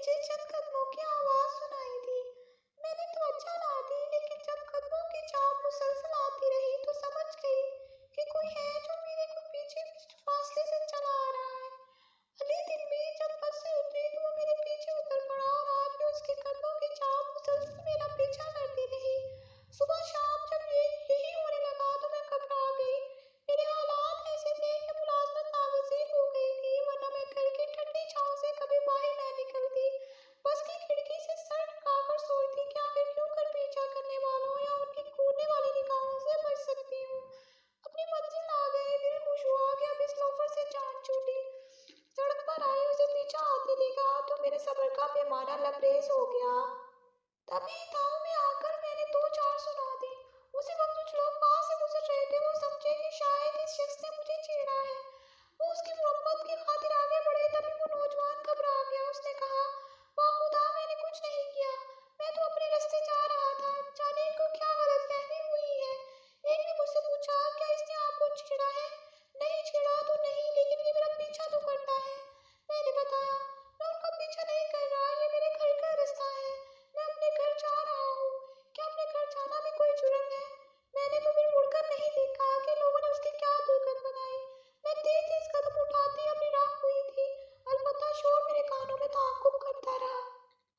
پیچھے چند قدموں کی آواز سنائی دی۔ میں نے توجہ نہ دی، لیکن جب قدموں کی چاپ مسلسل آتی رہی تو سمجھ گئی کہ کوئی ہے جو میرے پیچھے کچھ فاصلے سے چلا آ رہا ہے۔ اگلے دن بھی جب بس سے اتری تو وہ میرے پیچھے اتر پڑا اور آج بھی اس کے قدموں کی چاپ مسلسل میرا پیچھا کرتی رہی۔ صبح شام جب یہی ہونے لگا تو میں گھبرا گئی۔ میرے حالات ایسے تھے کہ ملازمت ناگزیر ہو گئی تھی، ورنہ میں گھر کی ٹھنڈی چھاؤں سے کبھی باہر نہ نکلتی، بس کی کھڑکی سے سر ٹکا کر سوچتی کہ آخر کیوں کر پیچھا کرنے والوں یا ان کی گھورنے والی نگاہوں سے بچ سکتی ہوں۔ اپنی منزل آ گئے، دل خوش ہوا کہ اب اس لوفر سے جان چھوٹی۔ سڑک پر آئی اسے پیچھا آتے دیکھا تو میرے صبر کا پیمانہ لبریز ہو گیا۔ تبھی تاؤں میں آ کر میں نے دو چار سنا دی۔ اسی وقت کچھ لوگ پاس سے گزر رہے تھے، وہ سمجھے کہ شاید اس شخص نے مجھے چھیڑا ہے، وہ اس کی مرمت کی خاطر آگے بڑھے۔ تبھی وہ نوجوان گھبرا گیا، اس نے کہا واہ خدا میں نے کچھ نہیں کیا، میں تو اپنے راستے جا رہا تھا، جانے ان کو کیا غلط فہمی ہوئی ہے۔ ایک نے مجھ سے پوچھا کیا اس نے آپ کو چھیڑا ہے؟ نہیں چھیڑا تو نہیں، لیکن یہ میرا پیچھا تو کرتا ہے۔ میں نے بتایا میں ان کا پیچھا نہیں کر رہا، یہ میرے گھر کا راستہ ہے، میں اپنے گھر جا رہا ہوں، کیا اپنے گھر جانا بھی کوئی جرم ہے؟ میں نے تو پھر مڑ کر نہیں دیکھا کہ لوگوں نے اس کی کیا دلکت بنائی۔ میں تیز تیز قدم اٹھاتی اپنی راہ ہوئی تھی، البتہ شور میرے کانوں میں تعاقب کرتا رہا۔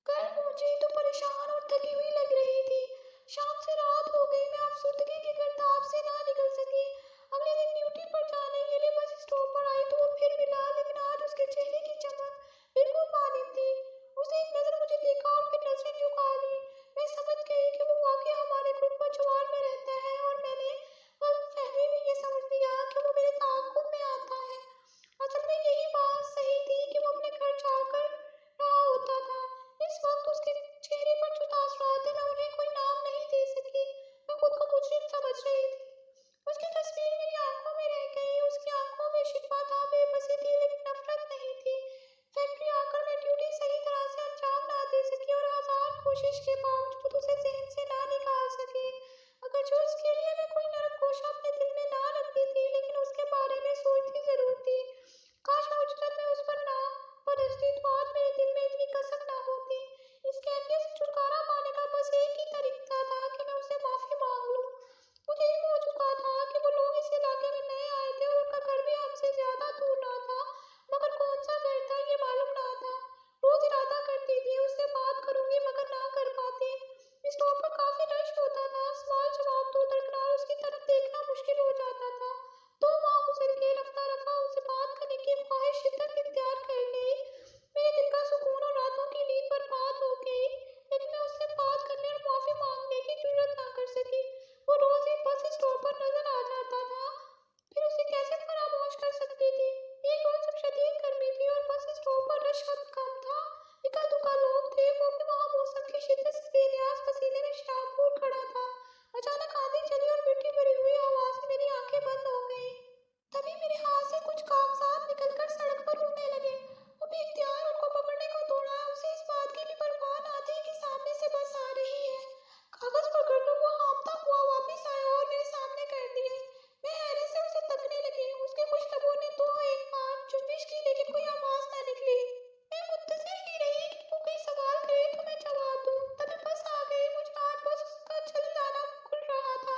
گھر پہنچی تو پریشان اور تھکی ہوئی لگ رہی تھی۔ شام سے رات ہو گئی، میں افسردگی کے گرداب سے نہ نکل سکی۔ اگلے دن ڈیوٹی پر جانے کے لیے بس اسٹاپ پر آئی تو وہ پھر ملا، لیکن آج اس کے چہرے کی چمک بالکل مانند تھی۔ اس نے ایک نظر مجھے دیکھا اور پھر نظریں جھکا لی۔ میں سمجھ گئی کہ وہ واقعی ہمارے گروپ پر جوار میں رہتا ہے، اور میں نے غلط فہمی میں یہ سمجھ لیا کہ وہ میرے تعاقب میں آتا ہے۔ اصل میں یہی بات صحیح تھی کہ وہ اپنے گھر جا کر رہا ہوتا تھا۔ اس وقت اس کے چہرے پر جو تاثرات تھے میں انہیں کوئی نام نہیں دے سکی، میں خود کو مجرم سمجھ رہی تھی۔ اس کی تصویر میری آنکھوں میں رہ گئی، اس کی آنکھوں میں شکوہ تھا، بے بسی تھی، لیکن نفرت نہیں تھی۔ فیکٹری آ کر میں ڈیوٹی صحیح طرح سے انجام نہ دے سکی اور ہزار کوشش کے باوجود اسے ذہن سے نہ نکال سکی۔ اگرچہ اس کے لیے میں کوئی نرم گوشہ اپنے دل میں نہ رکھتی تھی، لیکن اس کے بارے میں سوچتی ضرور تھی۔ کاش مجھے میں اس پر نہ برستی تو آج میرے دل میں اتنی کسک نہ ہوتی۔ اس کیفیت سے چھٹکارا پانے کا بس ایک ہی طریقہ تھا کہ میں اسے معافی مانگ لوں۔ مجھے علم ہو چکا تھا کہ وہ لوگ اس علاقے میں نئے آئے تھے اور ان کا گھر بھی ہم سے زیادہ دور نہ تھا، مگر کون سا گھر تھا یہ معلوم نہ تھا۔ روز ارادہ کرتی تھی اس سے بات کروں گی، مگر نہ کر پاتی۔ اسٹاپ پر کافی رش ہوتا تھا، سوال جواب تو درکنار اس کی طرف دیکھنا مشکل ہو جاتا تھا۔ 2 ماہ گزر گئے، رفتہ رفتہ ان سے بات کرنے کی خواہش شدت اختیار کر گئی۔ میرے دل کا سکون اور راتوں کی نیند برباد ہو گئی، لیکن میں اس سے بات کرنے اور معافی مانگنے کی جرات نہ کر سکی۔ وہ روز ہی بس اسٹاپ پر نظر آ جاتا تھا، پھر اسے کیسے فراموش کر سکتی تھی؟ ایک روز جب شدید گرمی تھی اور بس اسٹاپ پر رش کم تھا، اکا دکا لوگ تھے، وہ بھی وہاں موسم کی شدت سے بے نیاز پسینے میں شراب پور کھڑا تھا۔ اچانک آندھی چلی اور مٹی بھری ہوئی ہوا سے میری آنکھیں بند ہو گئیں۔ تبھی میرے ہاتھ سے کچھ کاغذات نکل کر سڑک پر اڑنے لگے۔ وہ بے اختیار ان کو پکڑنے کو دوڑا، اسے اس بات کی بھی پرواہ نہ تھی کہ سامنے سے بس آ رہی ہے۔ کاغذ پکڑ کر وہ ہانپتا ہوا واپس آیا اور میرے سامنے کر دیے۔ میں حیرت سے اسے تکنے لگی، اس کے خوش لبوں نے تو ایک بار چوبش کی، لیکن کوئی آواز نہ نکلی۔ میں منتظر ہی رہی کہ وہ کوئی سوال کرے تو میں جواب دوں۔ تبھی بس آ گئی، مجھے آج بس اس کا چل جانا کھل رہا تھا۔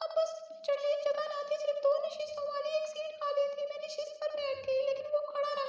اب بس میں چڑھے، جگہ نہ تھی، صرف 2 نشستوں والی ایک سیٹ خالی تھی۔ میں نشست پر بیٹھ گئی، لیکن وہ کھڑا رہا۔